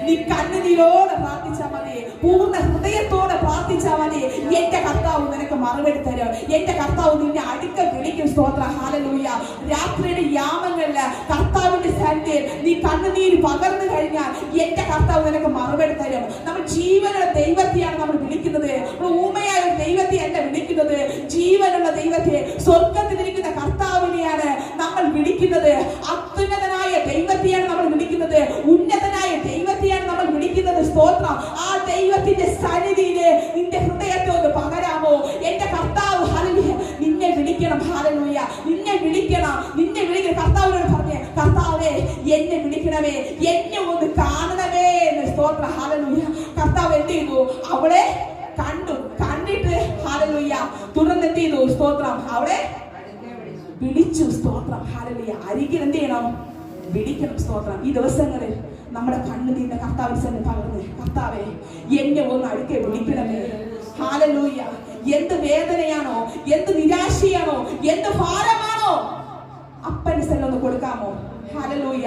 നീ കണ്ണുനീരോടെ പ്രാർത്ഥിച്ചാൽ മതി, പൂർണ്ണ ഹൃദയത്തോടെ പ്രാർത്ഥിച്ചാൽ മതി. എന്റെ കർത്താവ് നിനക്ക് മറുപടി തരും. എന്റെ കർത്താവ് നിന്നെ അടുക്കൽ വിളിക്കും. സ്തോത്രം, ഹല്ലേലൂയ. രാത്രിയുടെ യാമങ്ങളില് കർത്താവിന്റെ സന്നിധിയിൽ നീ കണ്ണുനീര് പകർന്നു കഴിഞ്ഞാൽ എന്റെ കർത്താവ് നിനക്ക് മറുപടി തരും. നമ്മൾ ജീവനുള്ള ദൈവത്തെയാണ് നമ്മൾ വിളിക്കുന്നത്. ഊമയായ ഒരു ദൈവത്തെ അല്ല വിളിക്കുന്നത്, ജീവനുള്ള ദൈവത്തെ, സ്വർഗത്തിലിരിക്കുന്ന കർത്താവിനെയാണ് നമ്മൾ വിളിക്കുന്നത്. അത്യുന്നതനായ ദൈവത്തെയാണ് നമ്മൾ വിളിക്കുന്നത്, ഉന്നതനായ ദൈവത്തെയാണ് നമ്മൾ വിളിക്കുന്നത്. സ്തോത്രം. ആ ദൈവത്തിന്റെ സന്നിധിയില് നിന്റെ ഹൃദയത്തെ ഒന്ന് പകരാമോ? എന്റെ കർത്താവ് ഹല്ലേലൂയ നിന്നെ വിളിക്കണം. ഹല്ലേലൂയ നിന്നെ വിളിക്കണം, നിന്നെ വിളിക്കണം. കർത്താവിനോട് പറഞ്ഞേ, കർത്താവേ എന്നെ വിളിക്കണമേ, എന്നെ ഒന്ന് കാണണമേ എന്ന്. സ്തോത്രം, ഹല്ലേലൂയ. കർത്താവ് എന്ത് ചെയ്തു? അവളെ കണ്ടിട്ട് ഹല്ലേലൂയ തുടർന്ന് എന്ത് ചെയ്തു? സ്തോത്രം, അവളെ വിളിച്ചു. സ്തോത്രം, ഹല്ലേലൂയ. അരികിൽ എന്ത് ചെയ്യണം? വിളിക്കണം. സ്തോത്രം. ഈ ദിവസങ്ങളിൽ നമ്മുടെ കണ്ണുനീരിന്റെ കർത്താവിന് തന്നെ പകർന്ന്, കർത്താവേ എന്നെ ഒന്ന് അടുക്കെ വിളിക്കണമേ. ഹല്ലേലൂയ. എന്ത് വേദനയാണോ, എന്ത് നിരാശയാണോ, എന്ത് ഭാരമാണോ, അപ്പന് ഒന്ന് കൊടുക്കാമോ? ഹല്ലേലൂയ.